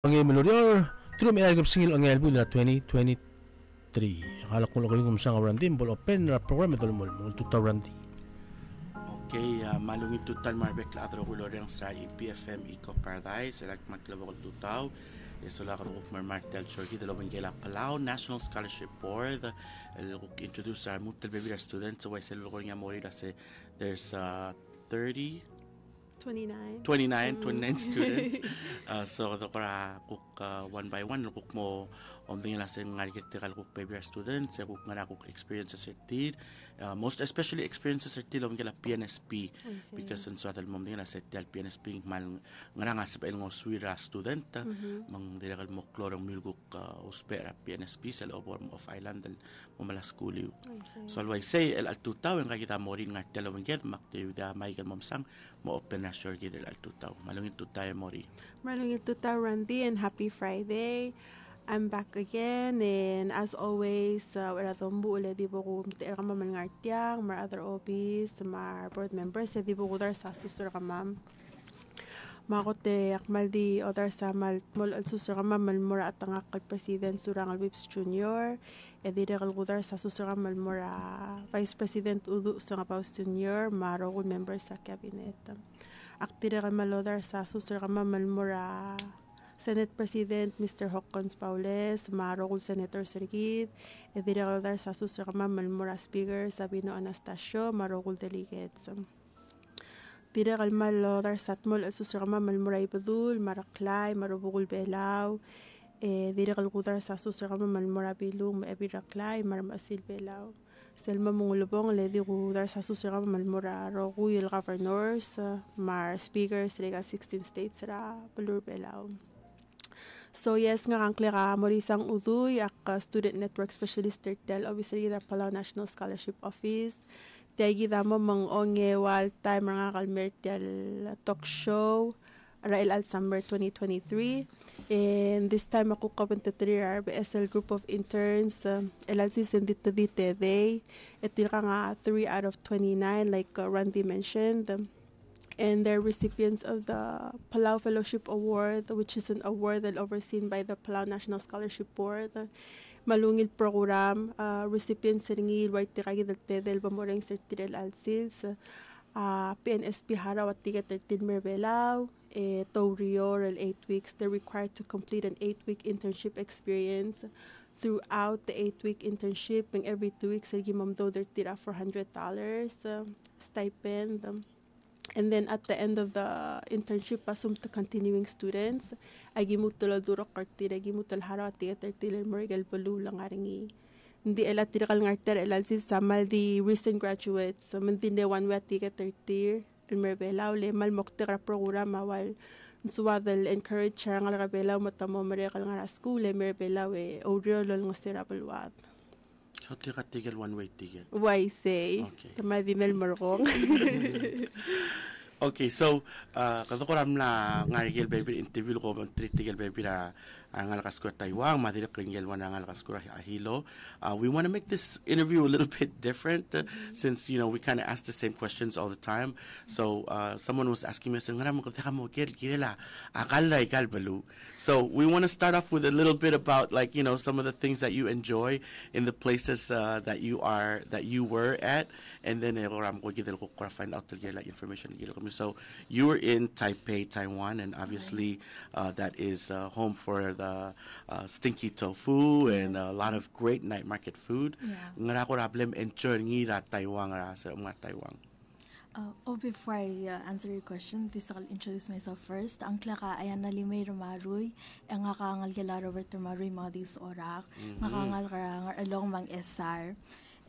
Ang melodior, tiro may agap singil ang album na 2023. Akala ko lang kung saan ang bol open na program ito mo 2020. Okay, malungit tutan marbek la atro kulo yang sa EPFM Eco Paradise elak maklabo ko tutaw. Isola ka ko marmartel shorty de lo bengela Palau National Scholarship Board. El introduce our mutal baby students so I said lo nga mori da se there's 29 students. So the kora cook one by one cook mo tingin lang sa ngarikal cook baby students sa cook nga cook experiences sertid most especially experiences sertid om kala PNSB because in so atal mo tingin lang sa PNSB mal nga sa el ngo suira student mang direkal mo klorong milguk uspera PNSB sa loob of island mo mala school you. So always say el altutaw nga kita mo rin nga dalawang get maktiyo da may kan momsang mo open na sure gid el altutaw malungit tutay mo ri. Malungit tutaw Randy and happy Friday. I'm back again, and as always, wala tombo ulit di po ko mtiir ka mamang ngartiang, mar other OBs, mar board members, di po ko dar sa susur ka mam. Makote akmal di other sa mal al susur ka mam malmura at ang akal president surang al Whips Junior, di rekal ko dar sa susur ka malmura vice president udu sa Paus Junior, maro ko member sa cabinet. Akti rekal malodar sa susur ka mam malmura Senate President Mr. Hawkins Paules, Marokul Senator Sergid, Edirector sa Susrama Malmura Speaker Sabino Anastasio, Marokul Delegates. Direcal Malodar Satmol at Susrama Malmura Ibadul, Maraklay, Marubukul Belaw, Direcal Kudar sa Susrama Malmura Bilung, Ebiraklay, Marmasil Belaw. Selma Mungulubong, Lady Kudar sa Susrama Malmura, Royal Governors, Mar Speakers, Lega 16 States, Ra, Palur Belaw. So yes nga kang klika morisang uduy ak student network specialist tertel obviously the Palau National Scholarship Office tagi damo mang onge wal time nga kalmertel talk show Rael al summer 2023 and this time ako kapentatrir BSL group of interns LLC sendito dite they etil nga 3 out of 29 like Randy mentioned and they're recipients of the Palau Fellowship Award, which is an award that overseen by the Palau National Scholarship Board. Malungil program, recipients singil white tikagi del bamoreng sertirel alsis, PNSB haraw at tiga 13 merbelaw, Taurio 8 weeks. They're required to complete an 8-week internship experience. Throughout the 8-week internship, and every 2 weeks, gimamdo their tira $400 stipend. And then at the end of the internship, pasum to continuing students, agimutula duro kartira, agimutal haro at tigatertil morigal balu lang aringi. Hindi ela tirakal ngarter elalsis samal di recent graduates, mandinde one way tigatertil, elmerbelaw le mal moktera programa wal suwadal encourage charang alabelaw matamo marekal ngara school elmerbelaw audio lol ngostera balwat. So tigatigil one way ticket. Why say? Okay. Tamadi mel morong. Okay, so kato ko ram na ngarigil baby interview ko ang tritigil baby na ngalakas ko Taiwan, madirak kingil wana ngalakas ko ahilo. We want to make this interview a little bit different since we kind of ask the same questions all the time. So someone was asking me, "Ngaram ko teka mo kirila akala ikal balu." So we want to start off with a little bit about like some of the things that you enjoy in the places that you were at, and then ram ko gidel ko find out the information gidel ko. So you were in Taipei, Taiwan, and obviously that is home for the stinky tofu and a lot of great night market food. Ngara ko problem enjoy ngira Taiwan sa Taiwan. Before I answer your question, I'll introduce myself first. Ang klaka Ayanna Limei Romaruy, ang ngakangal gila Robert Romaruy mga dis orak, ngakangal ka along mang SR.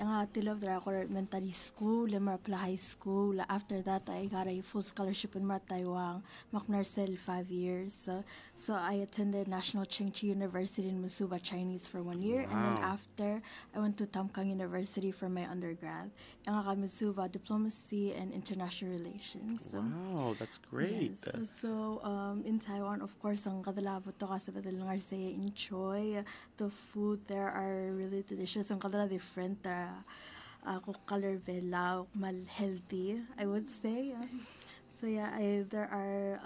Ang tilog dra ko elementary school, Limar High School. After that, I got a full scholarship in Taiwan, Macnarsel 5 years. So I attended National Chengchi University in Musuba Chinese for 1 year, and then after I went to Kang University for my undergrad. Ang Musuba Diplomacy and International Relations. Wow, that's great. Yes. So in Taiwan, of course, ang kadalabot to kasi badalangar say enjoy the food there are really delicious. Ang kadala different. Color belaw, mal healthy, I would say. So yeah, there are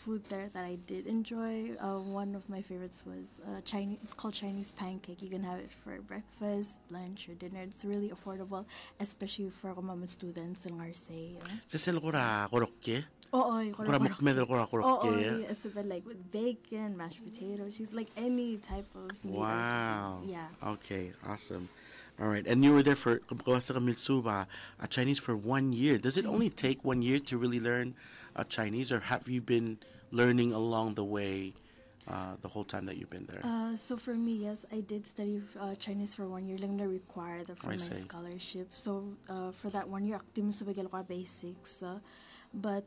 food there that I did enjoy. One of my favorites was Chinese. It's called Chinese pancake. You can have it for breakfast, lunch, or dinner. It's really affordable, especially for mga students in Marseille. Sesel kora korokke. Oh, Kora mukmedel kora korokke. it's a bit like with bacon, mashed potatoes. She's like any type of meat. Wow. Yeah. Okay, awesome. All right, and you were there for Chinese for 1 year. Does it only take 1 year to really learn Chinese, or have you been learning along the way the whole time that you've been there? So for me, yes, I did study Chinese for 1 year. Lang na required for my scholarship. So for that 1 year, active sa basics. But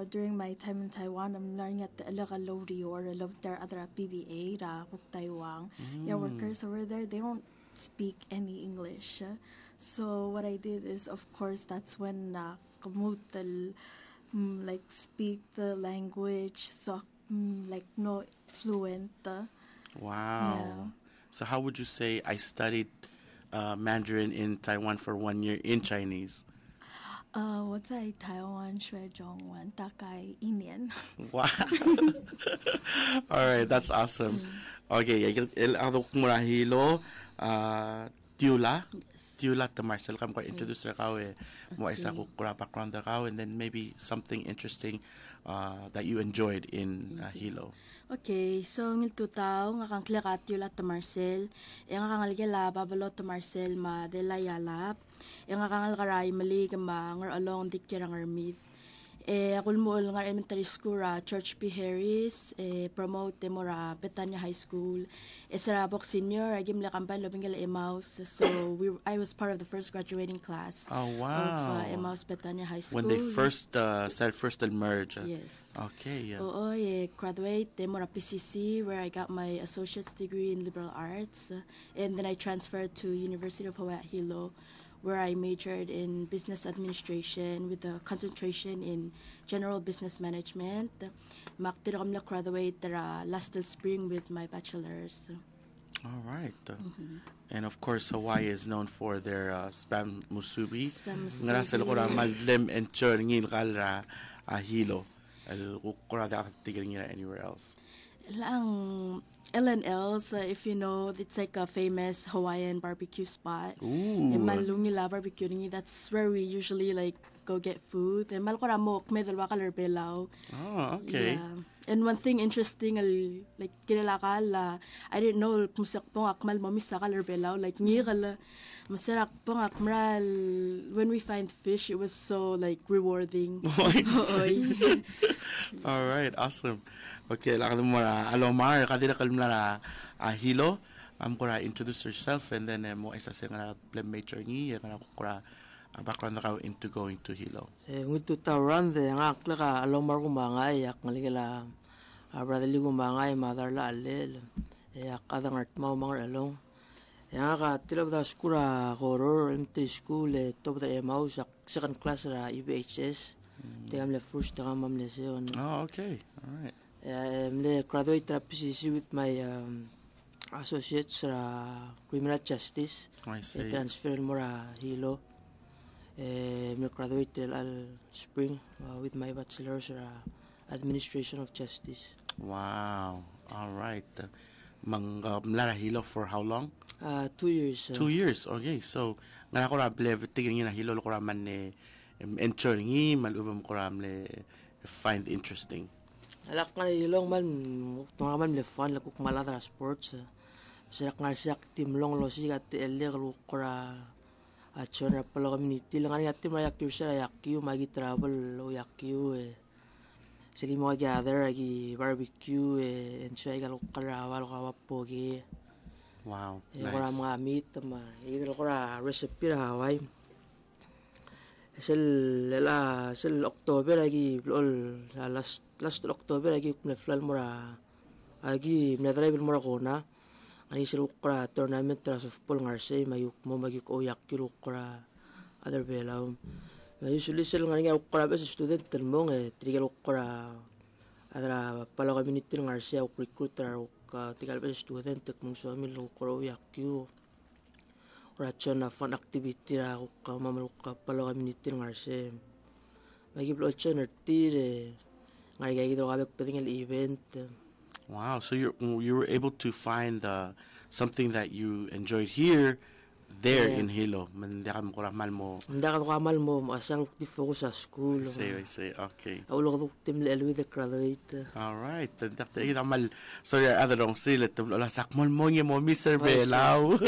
during my time in Taiwan, I'm learning at the Alagalorio or other PBA, Taiwan. Yeah, workers over there, they don't speak any English. So what I did is, of course, that's when like speak the language, so like no fluent. Wow. Yeah. So how would you say I studied Mandarin in Taiwan for 1 year in Chinese? 我在台湾学中文大概1年。 Wow. All right, that's awesome. Okay, el ado kumurahilo Tyula. Tyula Termarsel kam ko introduce ka mo isa ko kura background ka, and then maybe something interesting that you enjoyed in Hilo. Okay, so ngil tutaw nga kang klaka Tyula Termarsel, nga kang algela babalo Termarsel ma de la yalap, nga kang algaray mali kamba ngar along dikira ngar meet. Akul mo ngar elementary school Church P. Harris, promote mora Betania High School. Sarabok senior, I gimla kampan lobing gala Emmaus. So I was part of the first graduating class. Oh wow. Of Emmaus Betania High School. When they first emerged. Yes. Okay, yeah. Oo, graduate mora PCC, where I got my associate's degree in liberal arts, and then I transferred to University of Hawaii at Hilo, where I majored in business administration with a concentration in general business management. Maktir kami graduate last spring with my bachelor's. All right. And of course, Hawaii is known for their spam musubi. Ngarasal ko ra maglem and churngil kalra Hilo. El kura da tigring anywhere else. Lang L&L's, if you know, it's like a famous Hawaiian barbecue spot. Ooh. In Malungila barbecue, that's where we usually like go get food. And malkora mo medalwa ka Palau. Oh, okay. Yeah. And one thing interesting, like kinalakala, I didn't know musak pong akmal mo misaka Palau, like ngikala masarak pong akmal. When we find fish, it was so like rewarding. All right, awesome. Okay, lakad mo Alomar, kadira kalmara Hilo. Kura introduce yourself, and then mo isa sa nga major ni nga kura background ka into going to Hilo. Ngito tawran de nga klaka Alomar Kumangai yak ngaligala brotherly Kumangai mother la alel yak kadang art mau mangar along. Yang ka tilab da skura horror MT school top da mau second class ra IBHS. Tegam le first tegam mam le seon. Oh, okay. All right. I'm graduate PCC with my associates criminal justice. I see. Transfer mora Hilo. I'm graduate al spring with my bachelor's administration of justice. Wow. All right. Mlara Hilo for how long? 2 years. 2 years. Okay. So nga ko ra ble tigin na Hilo ko ra man enjoying malubam ko ra find interesting. Alak nga ilong man tunga man le fun lakuk maladra sports. Sirak nga siyak tim long lo sikat ele kura achon pala community lang nga tim yak sa yakyu magi travel lo yakyu sili mo gather agi barbecue enjoy gal kura wal ka pogi. Wow. Nice. Kura mga meat ma idol kura recipe ra Hawaii. Sel October agi last October agi kumleflal mura agi mnadrive mura kona ani sel ukra tournament tra softball ngarse mayuk mo magik oyak kilo ukra other belaw usually sel ngani ukra bes student termong trigal ukra adra Palau community ngarse uk recruiter uk tigal bes student tekmong suamil ukra oyak kyo rachon na fun activity ra ko mamaluk ka Palau community ngarse magi blochen tire ngari gidro kabek pwedeng event. Wow. So you were able to find something that you enjoyed here, there Yeah. in Hilo. Manda ka mo kuramal mo. Manda ka kamal mo asang di focus sa school. I see. Okay. Aulo ka tim lelwi the graduate. All right. Tandak tayo namal. So ya ada dong sila tublo la sakmol mo ngi mo Mr. Belao.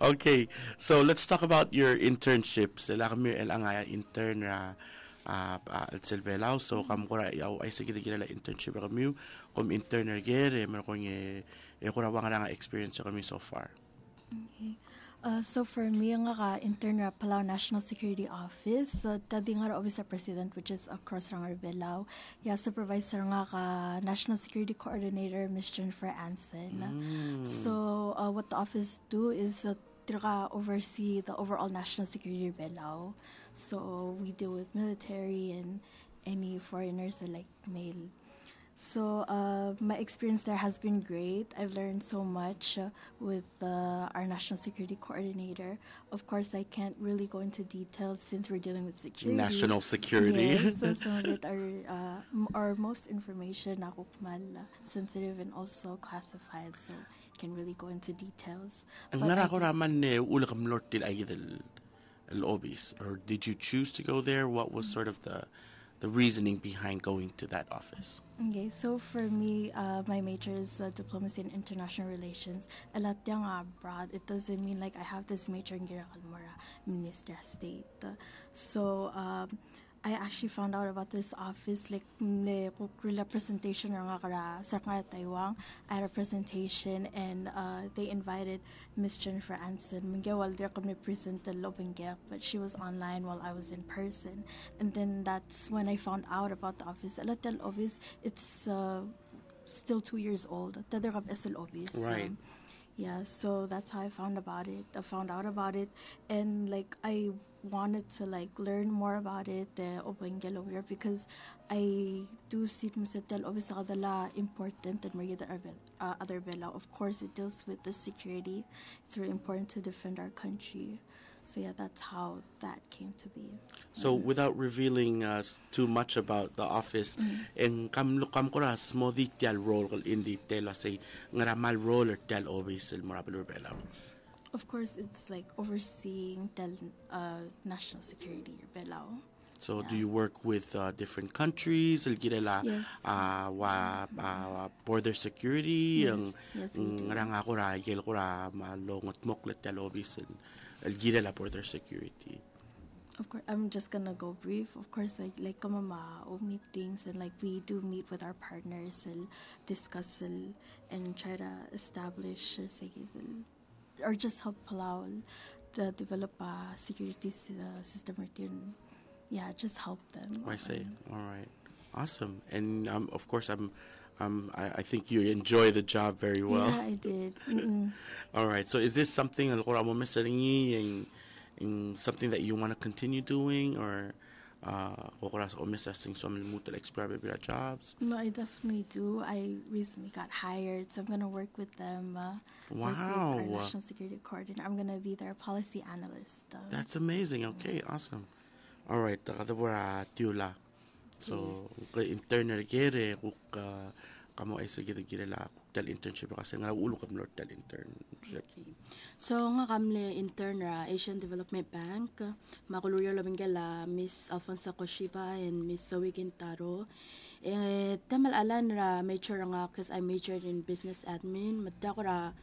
Okay. So let's talk about your internship. Sila kami elangaya intern at Belao. So kam kura yaw ay sige gila internship kami kom interner gere mer ko ngi kura wanga experience kami so far. Okay. So for me, nga intern ra Palau National Security Office, tadi nga Office of President, which is across Rangar Belao. Yeah, supervisor nga ka National Security Coordinator, Miss Jennifer Anson. So what the office do is oversee the overall national security of Belao. So we deal with military and any foreigners that like male. So my experience there has been great. I've learned so much with our national security coordinator. Of course, I can't really go into details since we're dealing with security. National security. Yes, so some of it are most information sensitive and also classified, so I can really go into details. Ang But nara I ko raman ula kam lortil ay el obis, or did you choose to go there? What was sort of the reasoning behind going to that office? Okay, so for me, my major is diplomacy and international relations. Alat yang abroad, it doesn't mean like I have this major in Alomar, Minister of State. So I actually found out about this office like the presentation sa Taiwan. I had a presentation and they invited Miss Jennifer Anson. Mingewal there kami present the Lobengep, but she was online while I was in person. And then that's when I found out about the office. Alatel office, it's still 2 years old. Taderab SL office. Right. Yeah, so that's how I found out about it, and like I wanted to like learn more about it, because I do see Musetel obisakadala important and other bella. Of course, it deals with the security. It's very important to defend our country. So yeah, that's how that came to be. So without revealing too much about the office, en kam kura smo detail role in detail say ngaramal role or tel obis el morabel bella. Of course, it's like overseeing national security or belao. So do you work with different countries? El girela Yes. Border security Yes, yes, we do. ngaranga kura gel kura malongot moklet tel obis el girela border security. Of course, I'm just gonna go brief. Of course, like meetings, and like we do meet with our partners and discuss and try to establish or just help Palau to develop a security system routine. Yeah, just help them. I see. All right, awesome. And of course, I think you enjoy the job very well. Yeah, I did. All right. So, is this something something that you want to continue doing, or jobs? No, I definitely do. I recently got hired, so I'm gonna work with them. Work with our national security coordinator. I'm gonna be their policy analyst. That's amazing. Okay, awesome. All right, Tyula. So, intern gere kamo ay sige la tel internship kasi nga ulo kam lord tel internship. Okay. So nga kamle intern ra Asian Development Bank, makuluyo labing gala Miss Alfonso Koshiba and Miss Zoe Quintaro. Tamal alan ra major nga because I majored in business admin. Madda ko ra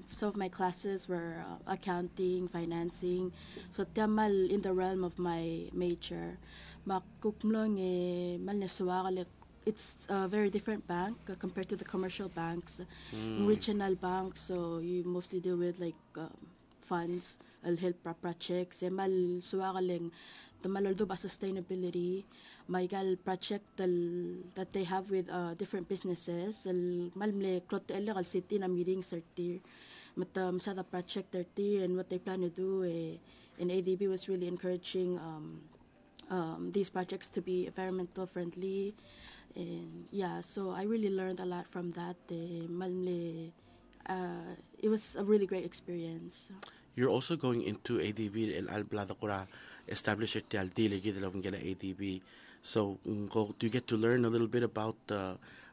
some of my classes were accounting, financing. So tamal in the realm of my major. Makukmlong mal nasuwa it's a very different bank compared to the commercial banks, regional banks. So you mostly deal with like funds, help projects. Mal suwakaling the malaldo ba sustainability, may gal project that they have with different businesses. Malmle klote illegal city na meeting certi, matam sa the project 30 and what they plan to do. And ADB was really encouraging these projects to be environmental friendly. And yeah, so I really learned a lot from that. It was a really great experience. You're also going into ADB el alblada kura establish it al dili gid lang gila ADB So do you get to learn a little bit about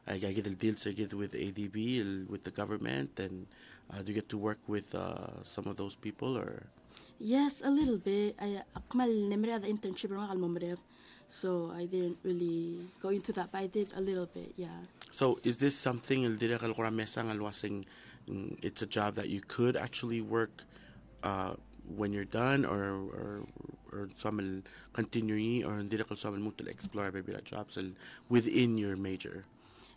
I get the deals I get with ADB with the government, and do you get to work with some of those people or? Yes, a little bit. I akmal nemre the internship ng almomre. So I didn't really go into that, but I did a little bit, yeah. So is this something it's a job that you could actually work when you're done, or some continuing, or hindi ka some mutual explore maybe jobs within your major?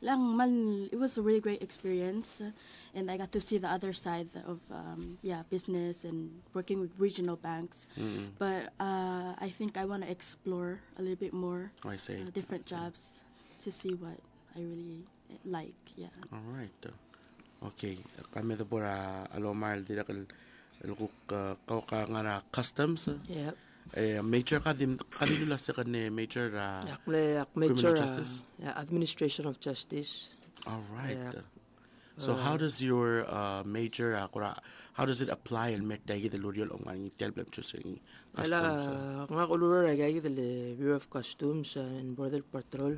It was a really great experience, and I got to see the other side of business and working with regional banks. But I think I want to explore a little bit more. I see. Different jobs to see what I really like. Yeah. All right. Okay. Kami ito po Alomar dira kau ka ngara customs. Yep. Major kadilula sa major major criminal justice. Administration of justice. All right. Yeah. So how does your major how does it apply in metagi the luriol ong ang telblem choosing customs? Nga ulur agay the Bureau of Customs and Border Patrol.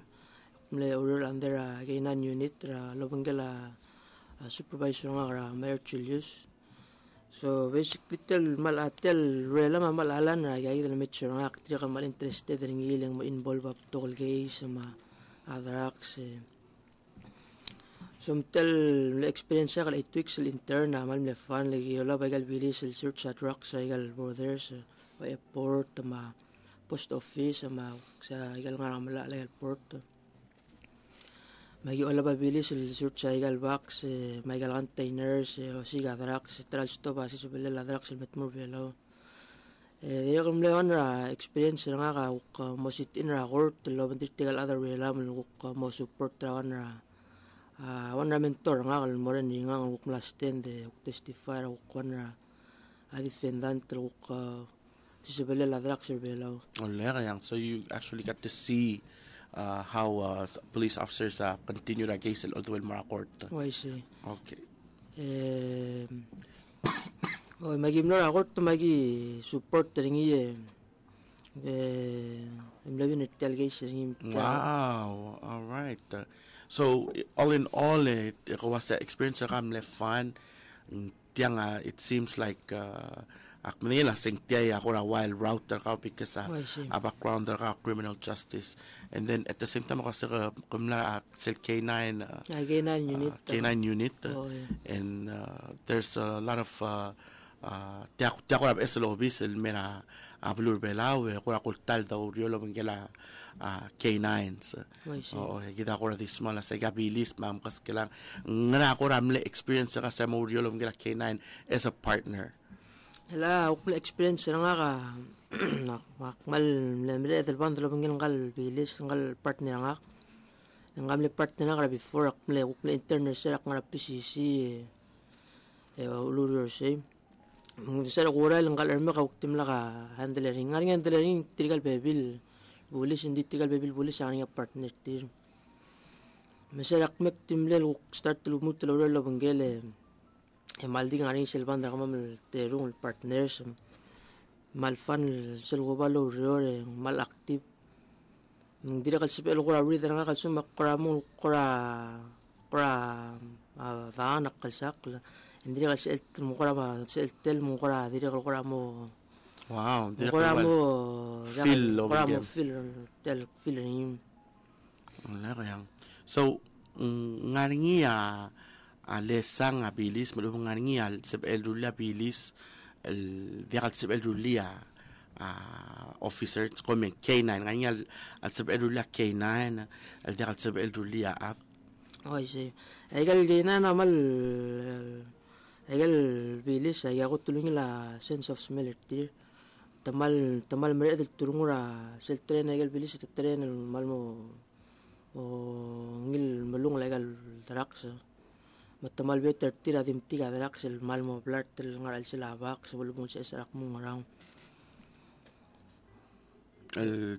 Mle ulur under Gainan unit lobangala supervisor nga Mayor Julius. So basically rela malalan na gaya del metro nga akti ka mal interested ring ilang mo involve up toll case ma adrax so tel experience ka 8 weeks intern na mal me fan lagi wala bagal bilis search at rocks sa igal borders sa airport ma post office ma sa igal nga mala airport Magi wala babilis search sa igal box maigal containers o siga drax tralsto ba si subele la drax metmo belo dia kum leon ra experience nga ka mo sit in ra court lo tigal other way la mo mo support ra wan ra mentor nga kal mo ren nga uk last stand testify ra kwan ra a defendant ro si subele la drax belo so you actually got to see how police officers continue the case all the way to court. Oh, I see. Okay. Magimno court magi support ringi imlabin delegation. Wow. All right. So all in all, it was an experience I'm left fun. It seems like Manila sing tiya ako na wild route ka because a background ka criminal justice, and then at the same time ako sa kumla at K9 unit and there's a lot of tiya ko na SLOBs mera abulur belaw ko na kultal daw riolo mangela K9s kita ko na this small sa gabilis ma'am kas kelang ngana ko ramle experience ka sa mo riolo mangela K9 as a partner. Hala, ukla experience nga ka mal lemre del bando bangil ngal bilis ngal partner nga ngamle partner nga before ukla interns sa nga PCC ulur say sa oral ngal arma ka uktim la ka handlering tigal bebil bulis hindi tigal bebil bulis ang nga partner tir masalak mek timlel start lumut lo bangil maldi ngani silban da kamal terung partners malfan selgobalo riore mal active dira kal sipel ko ri nga kal sum makramo kora dana kal sakla indira kal sel mo kora ma sel tel mo kora dira kal mo wow dira kal feel nim wala kayang so ngani lesang abilis malubong ngani seb eldulia bilis dia seb eldulia officer comme K9 ngani seb eldulia K9 dia seb eldulia at sí egal gina namal egal bilis ay ako tulungi la sense of smell tamal mere del turungura sel tren egal bilis et tren malmo o ngil malung legal trax matamal better tira dimtiga drax el malmo blart el ngaral sila bak sa bulbong sa isarak mong around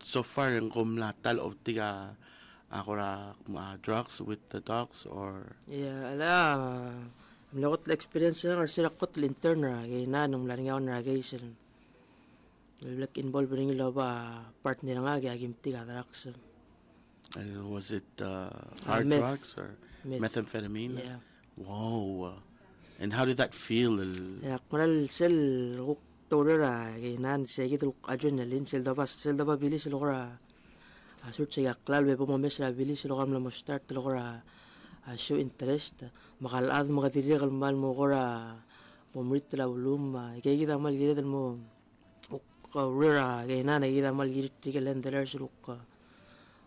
so far yung kumlatal of tiga akora drugs with the dogs or mlakot la experience nga sila kot intern ra gay na nung laringaw na gay sila like involved ring ba partner nga gagimti gadarax. And was it hard meth. drugs or methamphetamine? Yeah. Wow. And how did that feel? Ya kural sel ruk tolera ginan segi truk adrenaline sel daba bilis lora asurt siya klal be mo mesra bilis lora mo start lora show interest makalad makadiri kalmal mo gora pomrit la ulum gegi damal giri mo rera ginan gigi damal giri tigelen deler suluk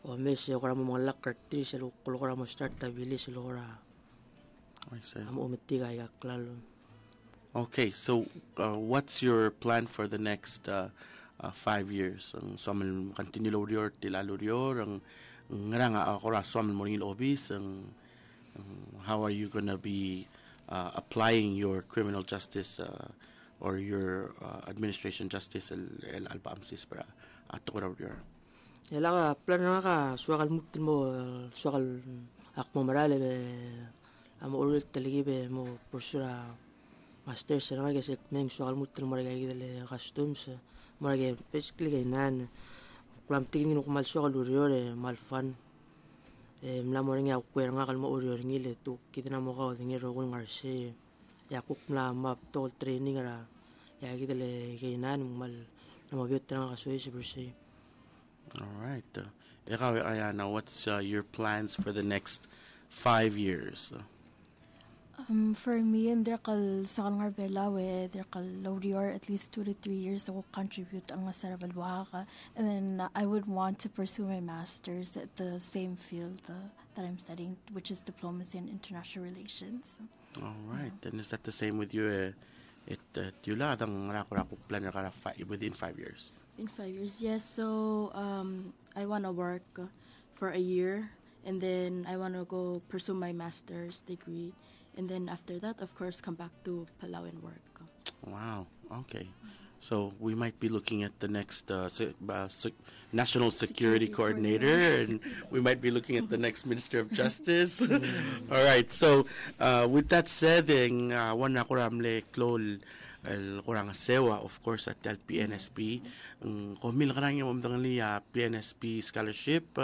o mes gora mo malak kartri suluk lora mo start ta bilis lora I see. am umitiga ya klal. Okay, so what's your plan for the next 5 years? So man continue lo dior tilalo dior ang ngranga akora so man moring obis ang how are you going to be applying your criminal justice or your administration justice el albamsis para atokora dior? Yala ka plan nga ka suakal mutin mo suakal akmo marale amo ulit taligi be mo pursura master sa nga kasi meng suakal mutin mo ragay dale customs mo ragay basically kay nan klam tingin ko mal suakal urior mal fun mla mo ringa kwera nga kalmo urior ngile tu kita na mo ka dingi rogol ngarse ya kuk mla map tol training ra ya gidale kay nan mal na mabiyot nga kasuy si bersay. All right. Ikaw, Ayanna, what's your plans for the next 5 years? For me, and Drakal Sakal Ngarbela, where Drakal Lodior, at least 2 to 3 years, I will contribute ang Masarabal Waka. And then I would want to pursue my master's at the same field that I'm studying, which is diplomacy and international relations. All right. And is that the same with you? Tyula, ang rako plan na within 5 years? In 5 years, yes. So I want to work for a year, and then I want to go pursue my master's degree. And then after that, of course, come back to Palau and work. Wow. Okay. So we might be looking at the next National Security Coordinator, and we might be looking at the next Minister of Justice. All right. So with that said, wana kuramle klol kurang sewa, of course, at the PNSB. Kumil ka nang yung PNSB scholarship,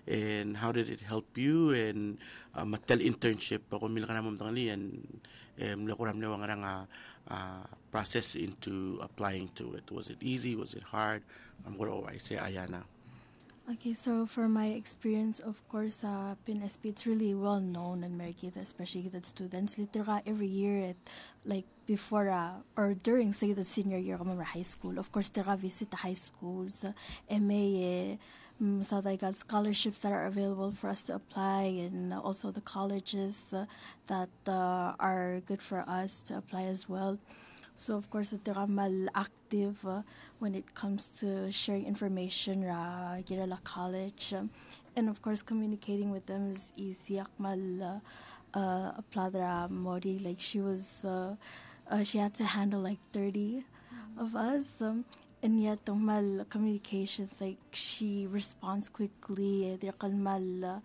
and how did it help you? And matel internship, kumil ka nang and kuram le wang process into applying to it. Was it easy? Was it hard? I'm going to say Ayanna. Okay, so for my experience, of course, PNSB, it's really well known in Merkita, especially the students. Literal every year, like before or during, say, the senior year of high school. Of course, they visit the high schools, MA, scholarships that are available for us to apply, and also the colleges that are good for us to apply as well. So, of course, they're mal active when it comes to sharing information ra Girala College. And, of course, communicating with them is easy. Mal Pladra Modi, like she had to handle like 30 of us. And yet, mal communications, like she responds quickly. They're mal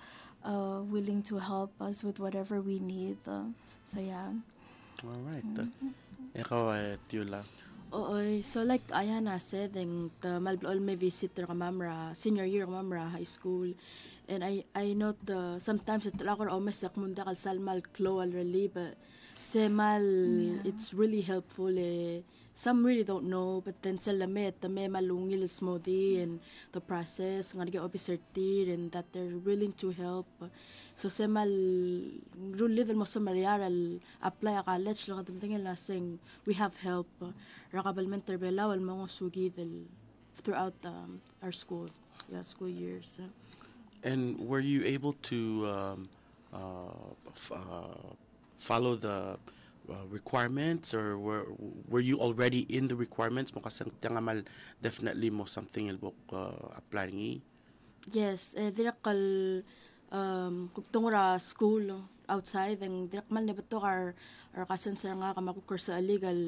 willing to help us with whatever we need. So, yeah. All right. Ikaw, Tyula. So like Ayanna said, the malbol may visit the mamra senior year mamra high school, and I note sometimes it lakor omesak munda kal salmal klo already, but semal it's really helpful. Some really don't know, but then salamet the me malungil smoothie and the process nga officer tir and that they're willing to help. So semal rule level mo sa mariaral apply a college lang tingin lasting we have help rakabalment terbela wal mga sugi throughout our school years. And were you able to follow the requirements, or were you already in the requirements mo kasang tangamal definitely mo something ilbok applying? Yes, direkal tungura school outside and direkmal na bato our kasan sa nga kamakukur sa illegal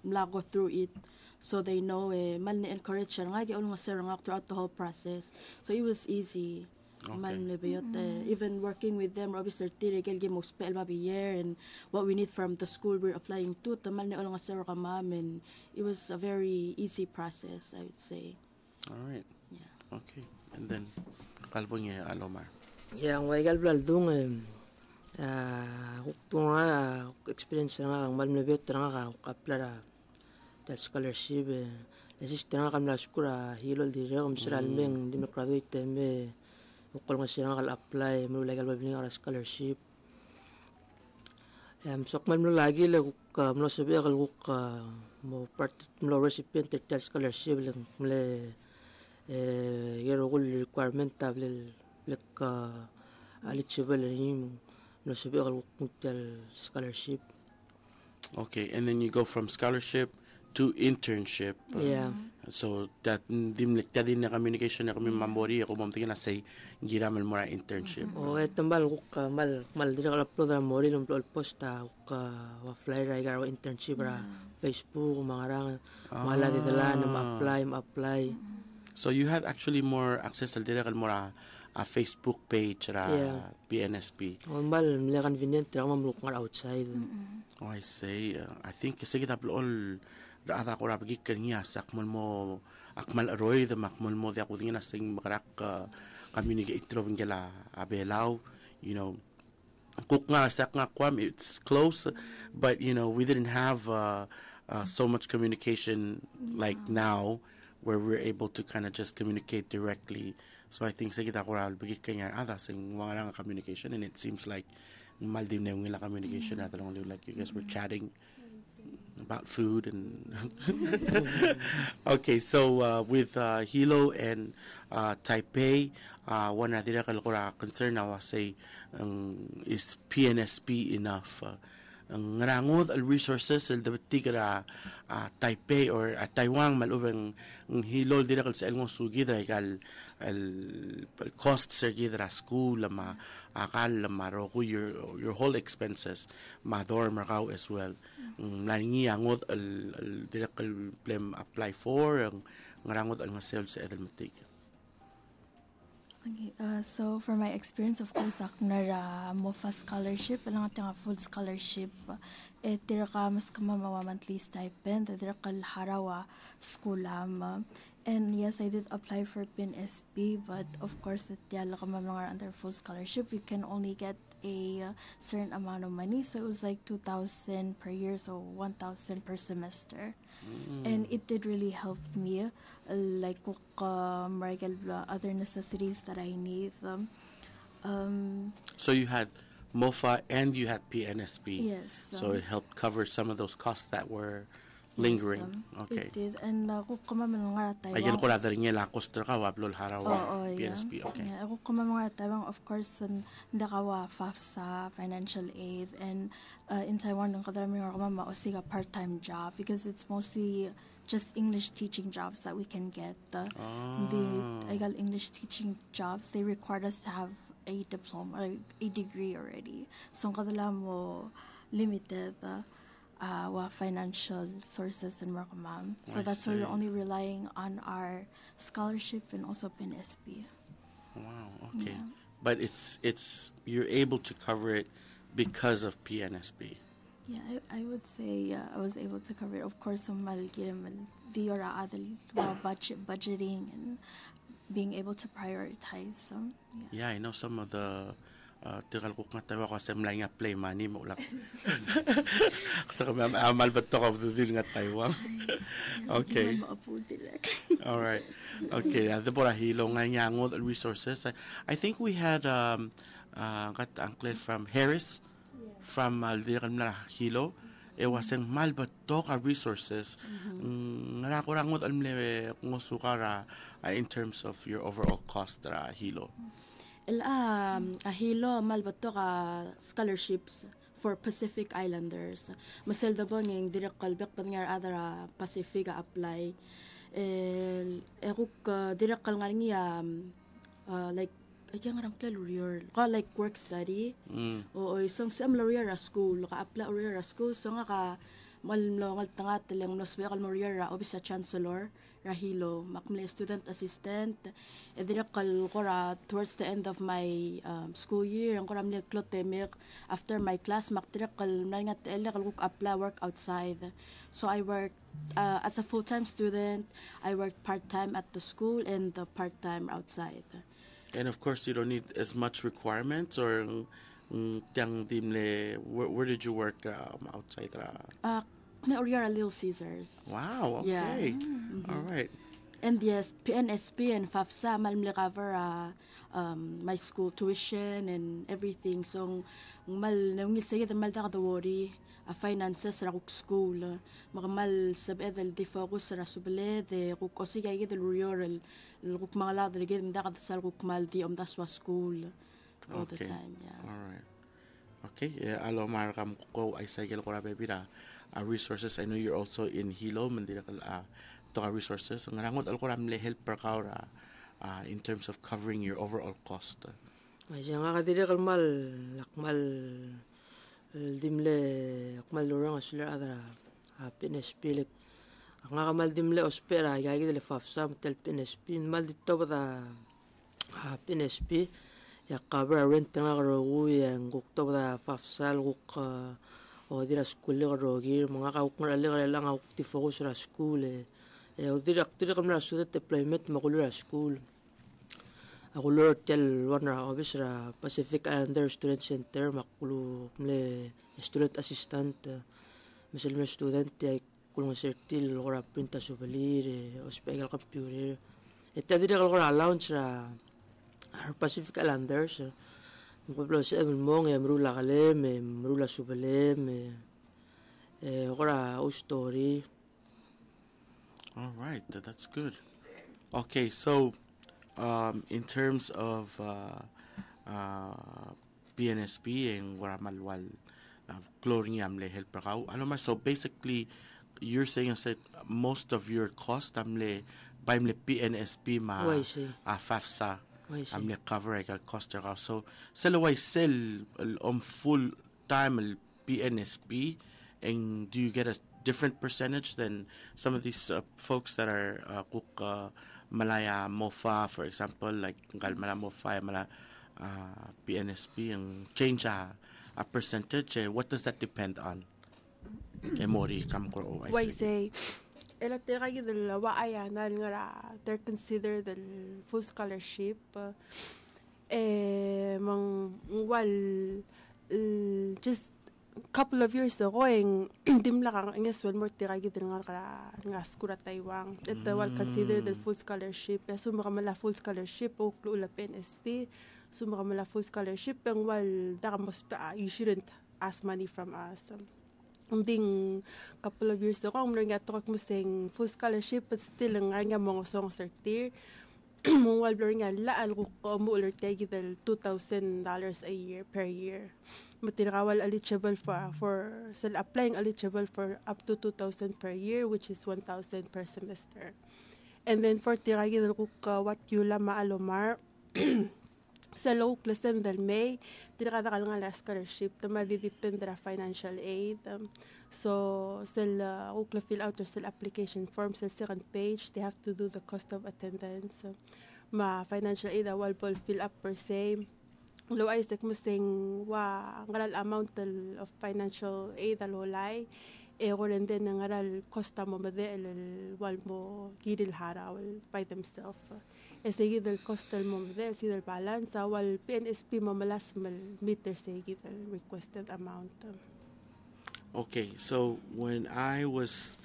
mlago through it, so they know mal ni encourage nga giol nga sir nga throughout the whole process, so it was easy. Mal lebeyot even working with them Robbie certificate gelgi mo spell babi year and what we need from the school we're applying to tamal ni olong asar ka ma'am, and it was a very easy process, I would say. All right. Yeah. Okay. And then kalbong niya Alomar. Yang waigal baldung tunga experience nga ang malmebet nga kaplara that scholarship assistant nga kamla skura hilol dire om siral meng di graduate tembe ukol nga sira kal apply mo legal babling ara scholarship sok man mo lagi le ka mo sabi kal mo part mo recipient that scholarship le your requirement table like eligible ni no sabi kal scholarship. Okay, and then you go from scholarship to internship. Yeah. So that dim din na communication na kami mamori ako mamtingin na say gira mal mora internship. Oh, tambal ko mal dire kala program mori lum posta ka wa fly ra internship ra Facebook mangarang mala di dala na apply. So you had actually more access al dire kal mora a Facebook page ra PNSB. Oh, mal mila convenient ra mamluk ngar outside. Oh, I say I think sige tapol all ata ko ra pagik kanya sa akmal mo akmal aroy the makmal mo dia ko tingin na sing makarak communicate tro bingela Palau, you know, kuk nga sak nga kwam it's close, but you know we didn't have so much communication like now where we're able to kind of just communicate directly. So I think sige ta ko ra pagik kanya ata sing mga communication, and it seems like maldim na yung ila communication at like you guys were chatting about food and okay, so with Hilo and Taipei, one natin na concern na say is PNSB enough? Ang rangod al resources el dapat tigara Taipei or Taiwan malubang Hilo dira kal sa elngong sugi dira kal el cost sergidra school ma akal maroko your whole expenses ma dorm markaw as well nani angot al dira kal plem apply for ang ngarangod al ngasel sa edelmatik. Okay, so for my experience, of course, aknara MOFA scholarship, alang ating full scholarship. Tira ka mas kamamawa monthly stipend, tira ka harawa schoolam. And yes, I did apply for PNSB, but of course, tiyala ka mamanga under full scholarship, you can only get a certain amount of money. So it was like 2,000 per year, so 1,000 per semester. And it did really help me, like other necessities that I need. So you had MOFA and you had PNSB. Yes. So it helped cover some of those costs that were lingering. Yes, Okay. It did. And ako kumamanong Taiwan. Ayan ko rather nga lakos ka wablol harawa PNSB. Okay. Yeah, ako kumamanong Taiwan, of course, ndakawa FAFSA, financial aid, and in Taiwan, ang kadarami nga kumama osiga part-time job because it's mostly just English teaching jobs that we can get. The English teaching jobs, they required us to have a diploma or a degree already. So ang kadala mo limited financial sources in Markamam. So that's why we're only relying on our scholarship and also PNSB. Wow, okay. Yeah. But it's you're able to cover it because of PNSB. Yeah, I would say I was able to cover it. Of course, budgeting and being able to prioritize. So, yeah, I know some of the tigal ko nga tayo ko sa mlay nga play money mo ulak. Kasi kami amal ba to of the deal nga Taiwan. Okay. All right. Okay, the pora Hilo nga ngangod resources. I think we had kat uncle from Harris from na Hilo. It was ang malbato ka resources. Nga ko rangot almle ngosukara in terms of your overall cost ra Hilo. Hilo malbato ka scholarships for Pacific Islanders. Maselda ba ng direct kalbek pa nga other Pacific apply. Direct kal nga niya like ayang arang lawyer like work study. O isang sa lawyer school ka apply lawyer school so nga ka mallo ngal tangat lang nosbe kal moriera obisa chancellor rahilo makmle student assistant edira kal kora towards the end of my school year ang koram le klotemik after my class maktira kal nangat ele kal apply work outside. So I worked as a full-time student. I worked part-time at the school and part-time outside. And of course, you don't need as much requirements or where did you work outside? Oriara Little Caesars. Wow, okay. Yeah. All right. And yes, PNSB and FAFSA malmle cover my school tuition and everything. So mal nangil sige mal da worry finances ra kuk school magmal sab edel di focus ra subele de kuk osi kay gid rural kuk mga lad gid mda ka sal kuk mal di daswa school all the time. Yeah. All right. Okay. Yeah, Alomar kam ko ay cycle ko ra bebira. Resources. I know you're also in Hilo, mandira to resources. Ang rangot al koram le help per kaura in terms of covering your overall cost. Ay siya nga kadiri kalmal lakmal dimle akmal lorang asula adra PNSB lek nga kamal dimle ospera yagi dele fafsam tel PNSB mal dito bada PNSB ya cover rent nga rogu yang gukto bada fafsal guk o dira school le rogi mga ka ukmar le lang ak ti focus ra school o dira kamna student deployment magulo ra school agulo tel wana office ra Pacific Islander Student Center makulo le student assistant misal me student ay kulong certil ora printa souvenir hospital computer etta dira kala allowance ra Pacific Islanders Pueblo se mong emrula kalem emrula subelem ora story. All right, that's good. Okay, so in terms of PNSB and waramalwal clothing amle help prakau Alomar, so basically you're saying that most of your cost amle baimle PNSB ma FAFSA I'm le cover I cost so I sell full time PNSB and do you get a different percentage than some of these folks that are cook Malaya Mofa for example like Mala Mofa Mala PNSB and change a percentage what does that depend on? Emori kamko why say elatira gid wa Ayanna nga they're considered the full scholarship mang wal just couple of years ago ang dimla kang ngeswel mo tira gid nga skura Taiwan it wal considered the full scholarship so makamala full scholarship o klula PNSB so makamala full scholarship ang wal dakamos pa you shouldn't ask money from us ding couple of years ago ang nga talk mo sing full scholarship but still nga mga song certier mo wal nga laal ko mo ulit gid $2,000 a year per year matirawal eligible for still applying eligible for up to 2,000 per year which is 1,000 per semester and then for tiragid ko what Tyula Alomar sa low class and Limei tirada kal nga scholarship tama depend ra financial aid so sila ukla fill out their application form sa second page they have to do the cost of attendance ma financial aid awal bol fill up per se low is like musing wa ngaral amount of financial aid alolay rin din ngaral costa mo made wal mo gidil harawal by themselves sige del costal mo del si del balance wal PNSB mo malas mal meter sige del requested amount. Okay, so when I was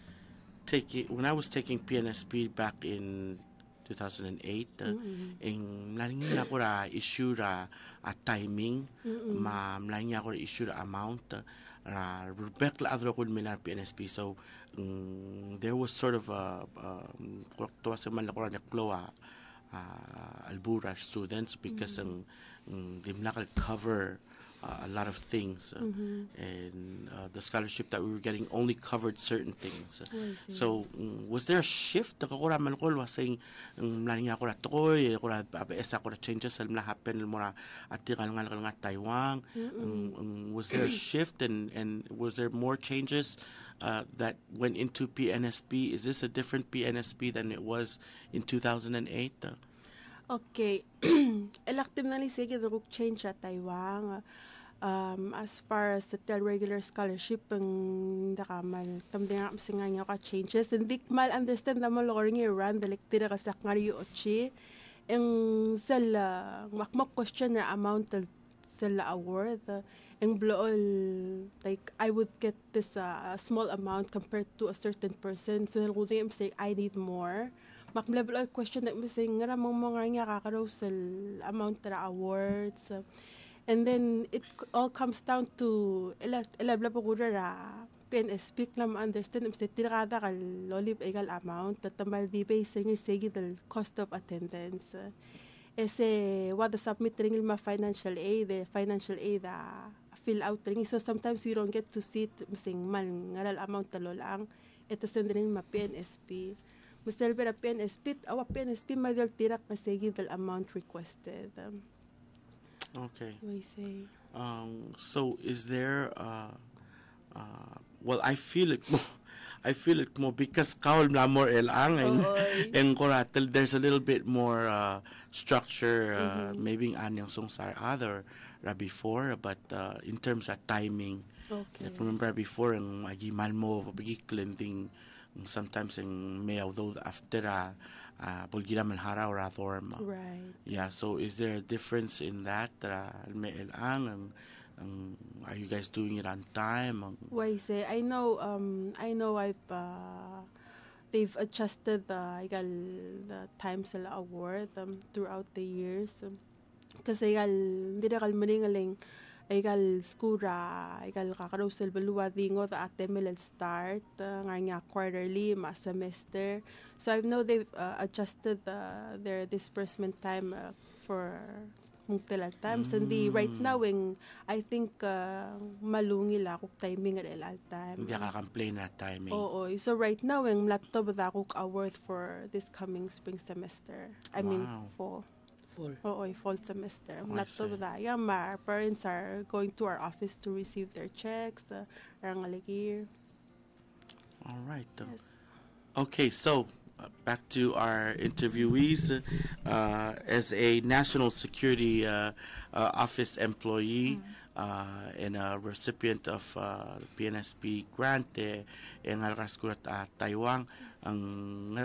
taking PNSB back in 2008 ing mlaning ako ra issue ra a timing ma mlaning ako ra issue ra amount ra back la adro ko minar PNSB so there was sort of a to sa man ko ra nekloa albura students because ang dimnakal cover a lot of things, and the scholarship that we were getting only covered certain things. So was there a shift? Kakura malkol was saying mlaning ako ratoy, akora esa akora changes na happen mora atigal nga Taiwan. Was there a shift and was there more changes that went into PNSB? Is this a different PNSB than it was in 2008? Okay. Elective na ni sige the change at Taiwan. As far as the regular scholarship ang dakamal tamdeng ang singa nga ka changes hindi mal understand na mo loring run the lecture ka sa ngari ochi ang sala makmak question na amount sala award ang blool like I would get this small amount compared to a certain person so I'm saying I need more makmlevel question na missing nga mga nga kakarousel amount na awards and then it all comes down to elabla po ra PNSB na ma-understand mse tirada kal lolib egal amount tatamal di base ring segi del cost of attendance ese what the submit ring ma financial aid fill out ring so sometimes you don't get to see msing mal ngaral amount talo lang ito send ring ma PNSB Musel pero PNSB awa PNSB madal tirak masegi del amount requested. Okay. I say. So is there well I feel it more because kaul na more elang and koratel there's a little bit more structure maybe anyang songsar other before but in terms of timing Okay. remember before ang agimal mo pagi cleansing sometimes in May although after Bulgira Malhara or Athorm. Right. Yeah, so is there a difference in that? Are you guys doing it on time? Why say I know I've they've adjusted the time sila award throughout the years. Kasi hindi na kalmaningaling Egal skura, egal kakarousel balua dingo the atemel start nga quarterly ma semester. So I know they've adjusted their disbursement time for multiple times and right now I think malungi la kuk timing at all time. Hindi ka complain na timing. Oo, so right now ang laptop da kuk award for this coming spring semester. I mean fall. Fall semester. My parents are going to our office to receive their checks. All right. Yes. Okay, so back to our interviewees. As a national security office employee and a recipient of the PNSB grant in Taiwan,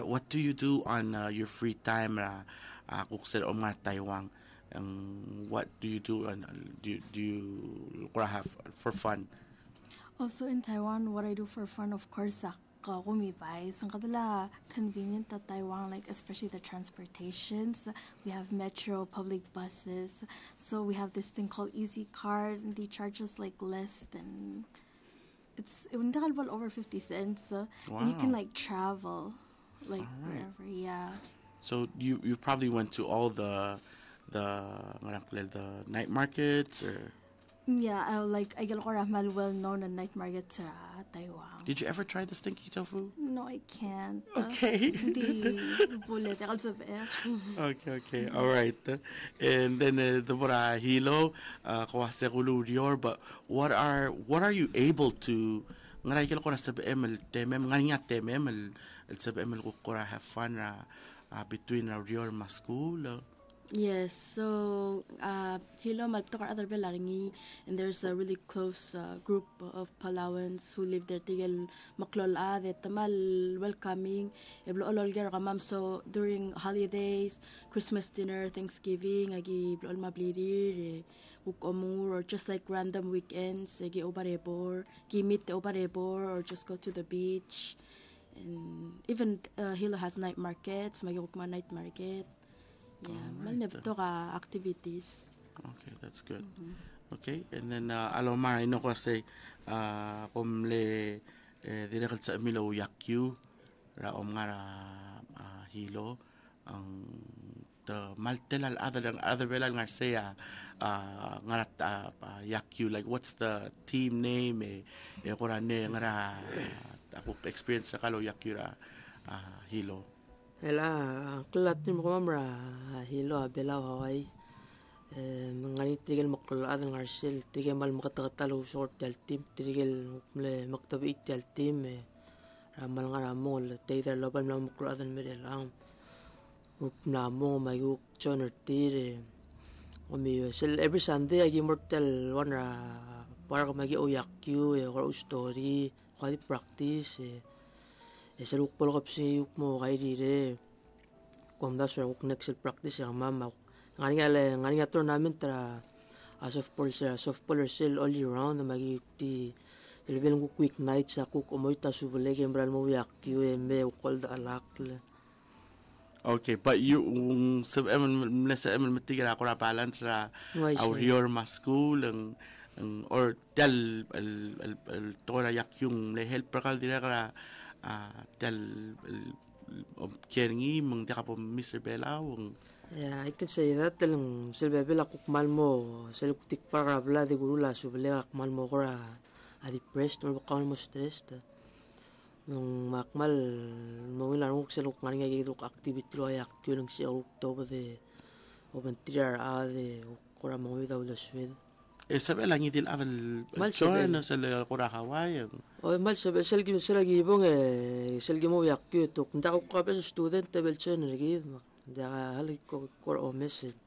what do you do on your free time? Taiwan, what do you do and do you have for fun? Also in Taiwan, what I do for fun, of course, ang kadala convenient at Taiwan, like especially the transportations. We have metro, public buses, so we have this thing called Easy Card, and they charge us like less than over 50 cents. Wow. And you can like travel, like wherever. Yeah. So you probably went to all the night markets or. Yeah, I get well known at night market sa Taiwan. Did you ever try the stinky tofu? No, I can't. Okay. Okay. All right. And then the bora hilo kawase kulurior. But what are you able to? Ngaray kilo kora sa BM temem nganya temem el sa BM kora have fun between your school. Yes, so Hilo malptokar other belaringi, and there's a really close group of Palauans who live there. Tigel maklol de tamal welcoming. Eblo ololger kamam. So during holidays, Christmas dinner, Thanksgiving, agi blol mablirir, ukomur, or just like random weekends, agi obarebor, gi meet the obarebor, or just go to the beach. And even Hilo has night markets, magukma night market. Yeah, right. Activities. Okay, that's good. Okay, and then Alomar, ino kasi kumle direkal sa Emilo yakyu ra nga Hilo ang maltelal other belal nga saya ngarat yakyu, like what's the team name kurane ngara ako experience sa kalo yakyu ra hilo. Ela kelat ni mamra hilo abela Hawaii ngani tigel makul adang arsel tigel mal makatalo short del team tigel mle maktabi del team ramal ngara mol tayda loban na makul adan merelang na mo mayu joiner tire omi sel every Sunday agi mortal one ra para magi oyakyu or story kali practice sel ukpol kapsi ukmo kay dire komda so uk next practice ang mama ngani nga tournament tra softball sel all year round magi ti level ko quick night sa kuk omoy ta subule kembral mo yakyu me ukol da alak. Okay, but you sa matigira ako na balance ra your school or tel el tora yak yung le help prakal dire ra tel kerngi mong deka po Mr. Palau. Yeah, I can say that telang selbebela kukmal mo seluktik para bla de gurula subele akmal mo kora depressed or bakal mo stressed. Nung makmal mo ilan ko seluk ngani nga giduk activity lo ayak yun ang siya to ba de open tier de kora mo ida ula swed sabi lang idil aval join sa kora Hawaii mal sabi selgi bong selgi mo yak yu to kunda ko ka student tebel chen rigid da halik ko kora o message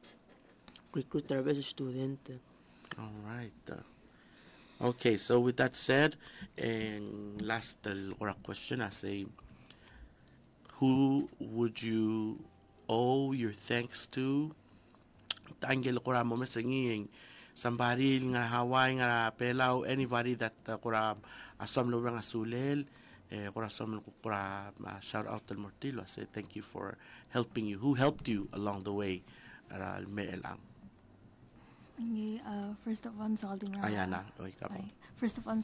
recruiter ba student. All right. Okay, so with that said, and last question, I say, who would you owe your thanks to? Tanggil ko mo mesanging somebody nga Hawaii nga Palau, anybody that kura asam lo nga sulel, kura asam ko kura shout out to Mortilo. I say thank you for helping you. Who helped you along the way? Limei lang. First of all, Ayanna, first of all,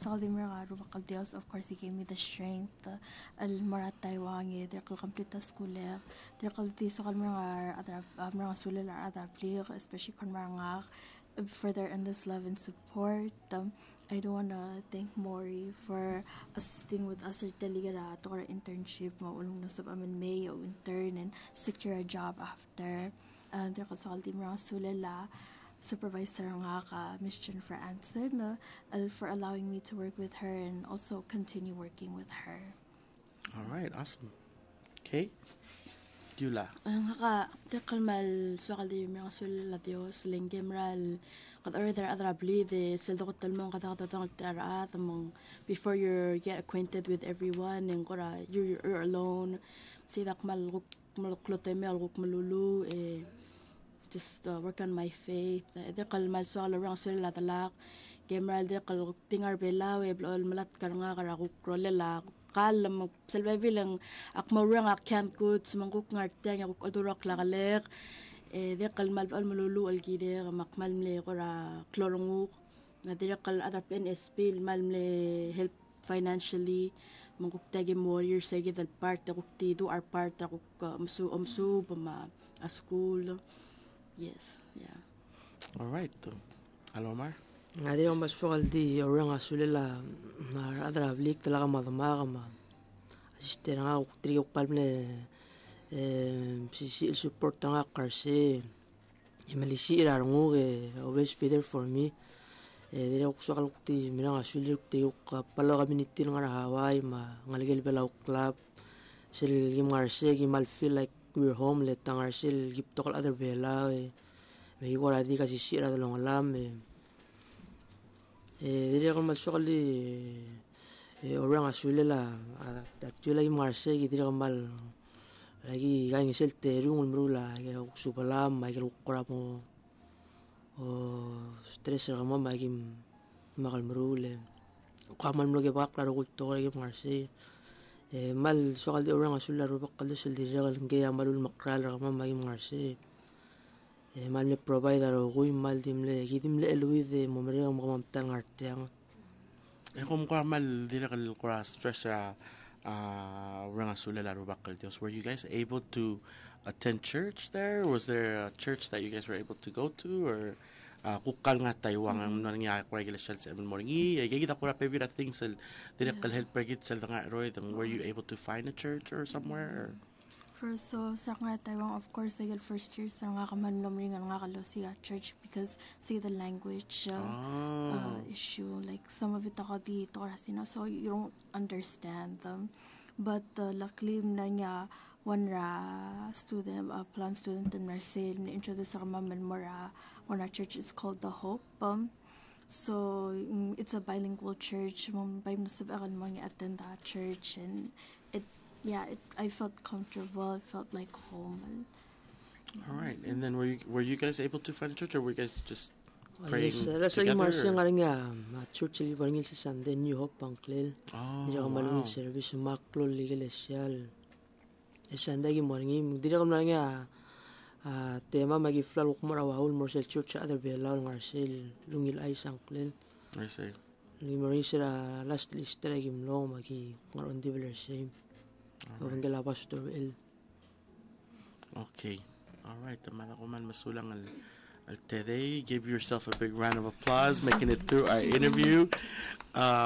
Dios, of course, he gave me the strength. Alomar Taiwan, they're complete school. They're complete so mga sulil other player, especially for their endless love and support. I do want to thank Maury for assisting with us at our internship. Maulong na sa amin May o intern and secure a job after. They're consulting mga sulila. Supervisor nga Miss Jennifer Anson for allowing me to work with her and also continue working with her. All right, awesome. Okay, Tyula. Kalmal suakali mga sul Dios linggemral kad other adrabli de seldokot talmong katatatang taraat among before you get acquainted with everyone and kora you're alone sidak maluklote mel malulu just work on my faith. Ide kalmal so alarang sila talak. Gameral de kal tingar belaw blol malat karanga karakuk rolela kalam selbe bilang akmawrang akyan kut sumangkuk ngarteng akuk aldurak lakalek. De kalmal al malulu algide makmal mle kora kloronguk. Nadira kal other PNSB malmle help financially. Mangkuk tagi warriors say get part akuk ti do our part akuk umsu pama a school. Yes, yeah. All right. Alomar? Ngadi ang masukal di orang asulila adra blik talaga madama asiste nga trio palme si support nga karse imalisi irango always be there for me dire ko sukal ti mina asulil trio palo community nga Hawaii ngaligel belaw club sil gimarse gimal feel like we're home let tangarsil gip tokal other bela may wala di kasi sira dalong alam dire ko masukali orang asulila at yun lagi marse dire ko mal lagi kain sel terung ulmrula kaya supalam may kaya mo stress ra mo may makal mrule kamal mo ge bak klaro kulto lagi marse mal sokal di orang asulla rubak kaldo sil di regal kaya malul makral rama magi marse mal me provide aro gui mal dimle gidimle elwi de momere mo mamtang artang kung mal di regal kura stress ra Rangasula Larubakal Dios. Were you guys able to attend church there? Was there a church that you guys were able to go to, or kukal nga Taiwan ang nangyayari ko regular shell sa amin morning kita ko na pebira things sa direct help pagit sa nga roy. Were you able to find a church or somewhere? Or? First, so sa nga Taiwan, of course, like first year sa nga kamanlom rin nga kalo siya church because see the language issue. Like some of it ako dito kasi so you don't understand them. But luckily na niya one student, plan student in Marseille, introduce sa kamaman mo one church is called The Hope. So it's a bilingual church. By nasab akal mo attend that church, and I felt comfortable. I felt like home. All right, and then were you guys able to find a church, or were you guys just praying yes, together? Marseille nga rin nga church li barangil sa Sunday New Hope Panklil. Hindi ako malungin service maklol legal. Sunday morning, hindi ako na nga tema magiflal ko marawahol Marseille church other belaw Marseille lungil ay sangklil. I see. Lungi morning sila last list tara gimlong magi ngaron developer same. Kabanggala pastor el. Okay. All right. Tamala ko man masulang al today. Give yourself a big round of applause making it through our interview.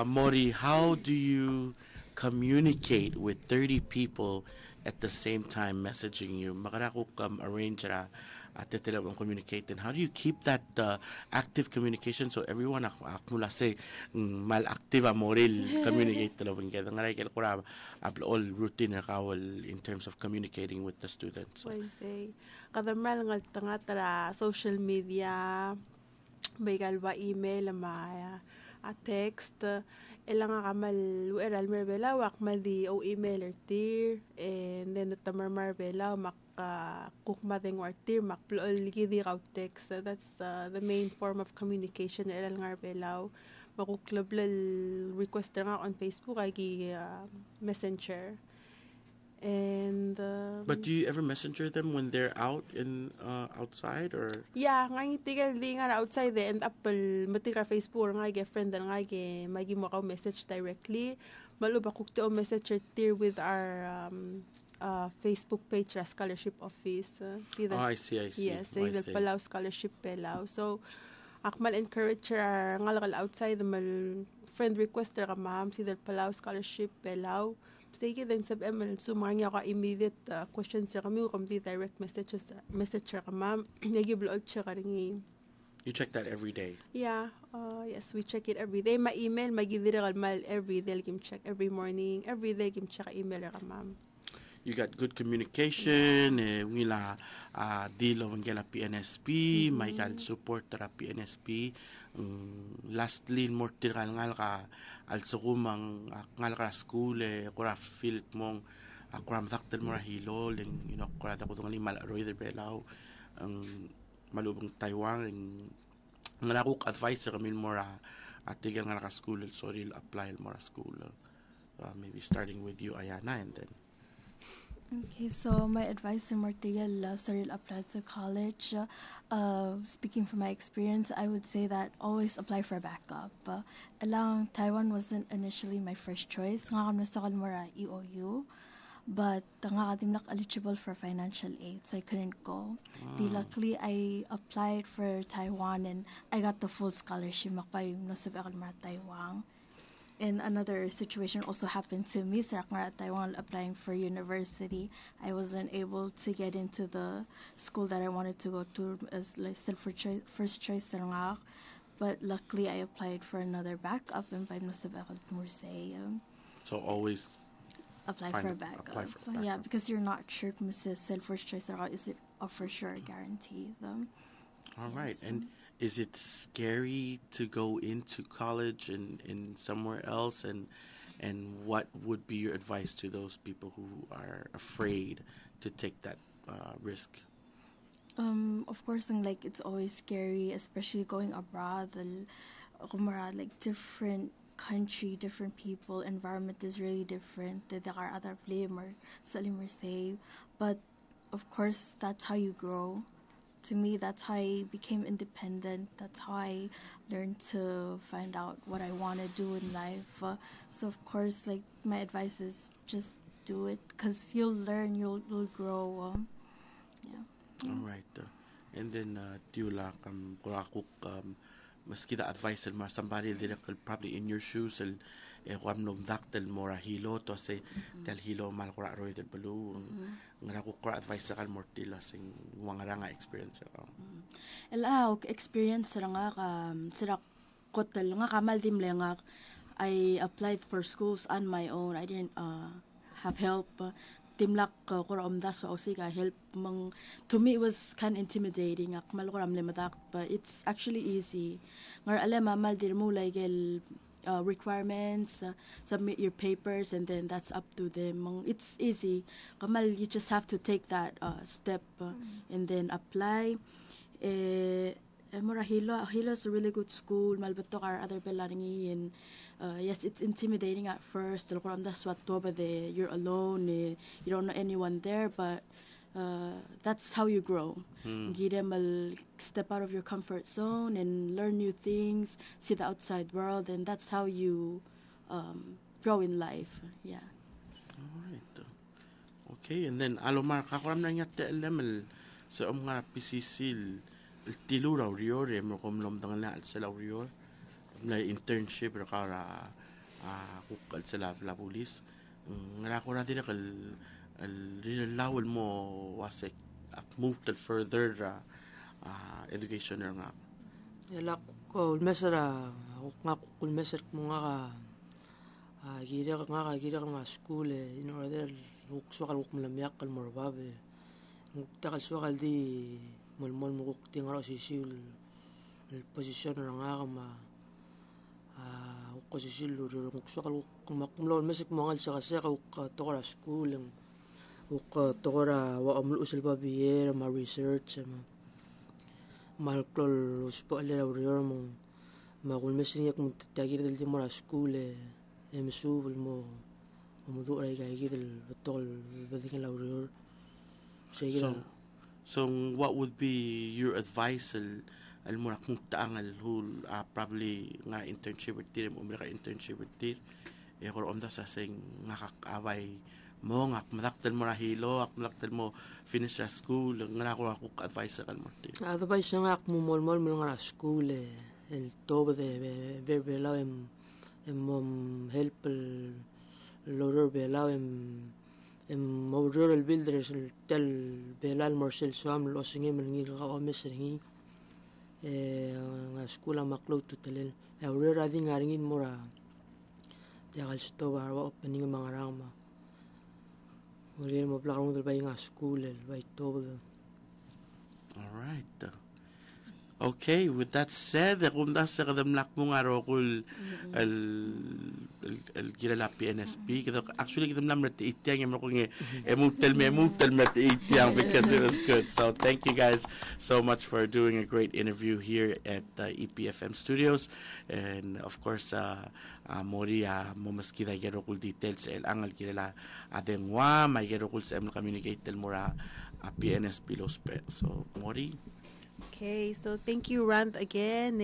Mori, how do you communicate with 30 people at the same time messaging you? Makarako arrange at communicate, and how do you keep that active communication so everyone mula say mal active moril communicate talawin kaya ngaray kaya kura all routine kawal in terms of communicating with the students. I say kadamral nga tara social media baygal ba email a text ilang nga kamal eral merbela wak madi o email ertir, and then the marbela mak kukmadeng wartir mak plol gidi raw text. That's the main form of communication eral nga belaw makuklablal request nga on Facebook ay messenger. And but do you ever messenger them when they're out in outside, or nga tigal di nga outside and apple matika Facebook nga friend nga magi mo ka message directly malu ba kukte o message tier with our Facebook page scholarship office. I see. Yes, the Palau scholarship Palau. So akmal encourage nga lakal outside mal friend request ka ma'am si the Palau scholarship Palau. Sige then sab ML sumanya ka immediate questions sa kami kung di direct message ka ma'am nagiblood siya ka rin. You check that every day? Yeah, yes, we check it every day. Ma-email, mag-viral mal every day kim check every morning, every day kim check email ka ma'am. You got good communication, wila dilo ngela PNSB, may kal support tara PNSB. Lastly, more tiral ngal ka also kumang ngal ka school kura feel mong kura mataktan mo rahilo ling kura ta ko tong mal roy der belaw ang malubong Taiwan ngalakuk advice kami mo atigal ngal ka school sorry apply mo school maybe starting with you Ayanna, and then Okay, so my advice in Martial Saril applied to college. Speaking from my experience, I would say that always apply for backup. Alang Taiwan wasn't initially my first choice. Nga kami sa kalmara EOU, but nga kadim nak eligible for financial aid, so I couldn't go. Luckily, I applied for Taiwan and I got the full scholarship. Makpay nasab kalmara Taiwan. And another situation also happened to me. Sa Taiwan, applying for university, I wasn't able to get into the school that I wanted to go to as like first choice. But luckily, I applied for another backup and by Museum. So always apply for backup. Yeah, because you're not sure first choice or is it a for sure guarantee them. All right, and is it scary to go into college in somewhere else, and what would be your advice to those people who are afraid to take that risk? Of course, like it's always scary, especially going abroad. Like different country, different people, environment is really different. There are other players, but of course that's how you grow. to me, that's how I became independent. That's how I learned to find out what I want to do in life. So of course, like my advice is just do it, because you'll learn, you'll grow. Yeah. All right. And then Tyula, maski the advice and somebody lyrical probably in your shoes el kwam nom daktel mora hilo to say del hilo mal kora roy del balu ngara ko advice kal mortila sing wangara experience ok experience nga sira kotel nga kamal dim lenga I applied for schools on my own. I didn't have help. Timlak ko omda so ka help mang, to me it was kind of intimidating ak mal ko limadak, but it's actually easy. Ngar alam mal dir mo like requirements, submit your papers, and then that's up to them. It's easy. Kamal, you just have to take that step and then apply. Hilo is a really good school. Malbatok are other pelaringi, and yes, it's intimidating at first. That's what you're alone. You don't know anyone there, but that's how you grow. Step out of your comfort zone and learn new things, see the outside world, and that's how you grow in life. Yeah. All right. Okay, and then Alomar, kakuram na nga te'elemel sa mga PCC el tilura uriore mo komlom dangan na sa urior na internship kara kukal sa la pulis ngara ko na dira kal lawal mo wasek move to further education nga yala ko mesara nga kul meser mo nga gira nga school in order suakal ko malamyak kal morbabe ngukta kal suakal di mulmol mo kukti nga sisil el posisyon nga ma posisyon luro suakal makumlon mesik mo ngal sa kasi ka tokora school ka tokora wa amlo usil babiyer ma research ma malklol uspo ale urior mo makul mesin yak mo tagir del mo school emsu mo do ay gay del tol badikan la urior So what would be your advice al muna kung taangal hul probably nga internship with dir mo ka internship with dir ko omda sa sing ngakakaway mo ngak madaktel mo na hilo ak madaktel mo finish sa school nga ako advice kal mo dir advice nga ak mo molmol mo nga school el tobe de verbela em help el loror bela el builders tel belal morsel suam lo singi melngi ka o mesringi nga skula maklo tutelel ure rading aringin mora yagal sto barwa opening mga rama ure mo plakong del bay nga school el bay todo. All right. Okay, with that said, kung nasa kadamlak mo nga rokul el gira la PNSB, actually kadamlam na tiityang yung kung emutel me tiityang because it was good. So thank you guys so much for doing a great interview here at EPFM Studios, and of course mori mo maski da rokul details el angal gira la adengwa may rokul sa emno communicate tel mura PNSB lospe. So mori. Okay, so thank you, Rand, again.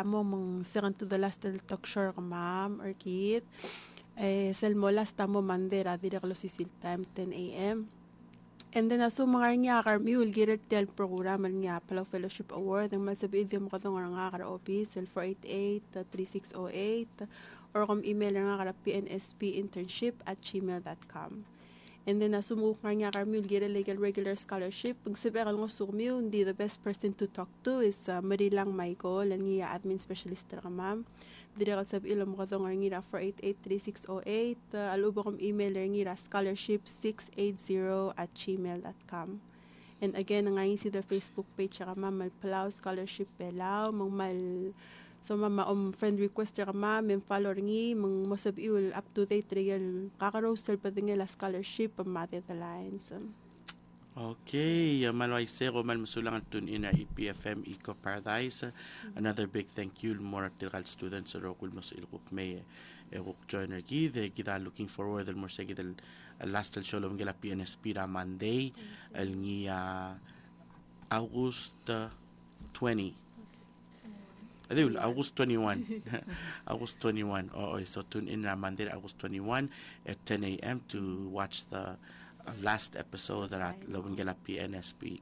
Mo mong second to the last talk show ma'am or kid. Sel mo last mo mandera direct lo sisil time 10 a.m. And then aso mga nga karmi will get tel program nga Palau Fellowship Award ang masabi mo kadong nga kara office 488-3608 or kung email nga kara pnsbinternship@gmail.com. And then nasumuk nga kami will get a regular scholarship. Pag sabihan nga sumyo, hindi the best person to talk to is Marilang Michael, ang nga admin specialist ka ma'am. Dira ka sabi ilam mo ka nga nga 488-3608. Alubo kong email nga scholarship680@gmail.com. And again, nga si the Facebook page ka ma'am, mal Palau Scholarship Palau, mal so friend request ka ma'am, follow ngi mosab iul up to date regal kakarosel pa dinga la scholarship pamati the lines. Okay, malway sero man masulang tun in EPFM Eco Paradise. Another big thank you more til students rokul mo sa ilkuk may joiner gi de kita looking forward el more segid el last el show lo ngela PNSB ra Monday el ngi August 20. Ayun, August 21. August 21. So tune in on Monday, August 21 at 10 a.m. to watch the last episode at Lawangela PNSB.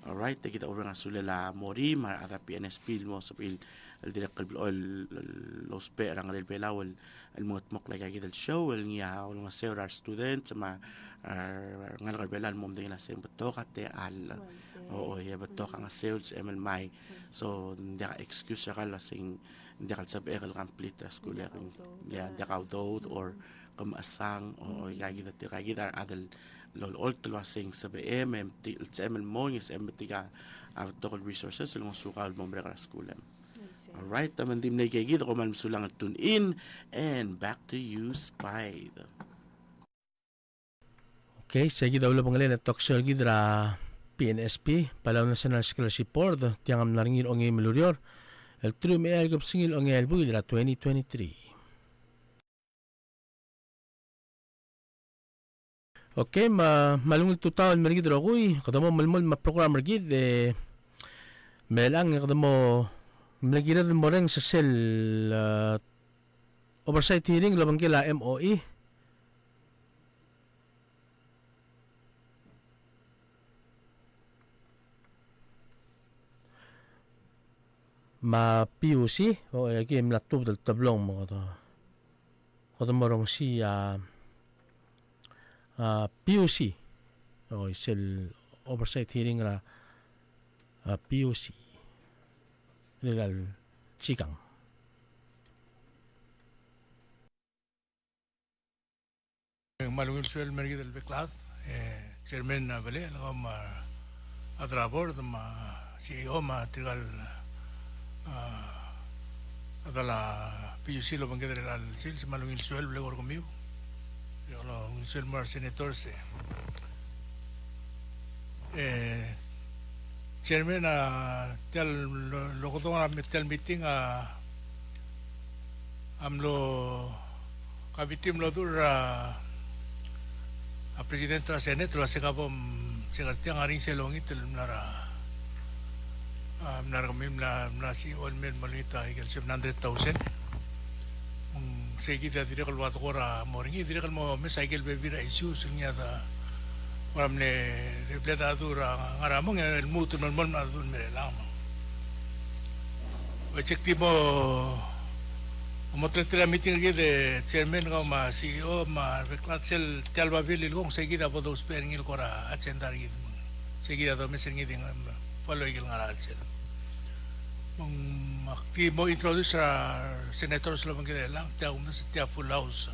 Alright, kita orang asulala mori mar other PNSB mo sa il direct los pe ang el pelawol el motmok like kita show el niya mga several students ma ngal belal mom ding na sem betok ate al ya betok ang sales ML mai so hindi ka excuse ka lasing hindi ka sabi ka complete la school ya hindi ka dod or kamasang o kita adal lol all to lasing sabi ML mo yung MT ka total resources yung sukal mo mbra ka school alright taman dim na kaya ko man sulang tune in and back to you Spy. Okay, sige daw lang pangalan at talkshow gidra PNSB, Palau National Scholarship Board, tiyang naringil o ngayon malurior, el true may agap singil o ngayon buhay dira 2023. Okay, malungil tutawal marigid ragoy, kadamo malmol ma-programmer gid, melang kadamo malagirad mo rin sa cell oversight hearing labang kila MOE. Ma PUC o yagi mlatub del tablong mo ko morong si PUC o sel oversight hearing ra PUC legal chikang malungil suel mergi del beklat chairman na bale lagam adrabor ma CEO ma tigal adalah PUC lo bangkit dari al-sil si malungil suel beli orang kamiu kalau suel mar senator se chairman tel lo ko tong tel meeting amlo kabitim lo dur presidente la senate lo sekapom sekartiang aring selongit tel nara kami si Olmen malita ikel 700,000 segi da dire kal wat kora moringi dire kal mo mesaikil bebira issues nya da ramne repleta dura ngaramong el mutu non mon adun mere lama objektivo mo tretira meeting ge de chairman ka ma CEO ma reklatsel talba bil gong segi da bodos perngil kora agenda gi segi da mesengi ding palo igil ngaratsel mo introduce sa senators lang lang tiya full house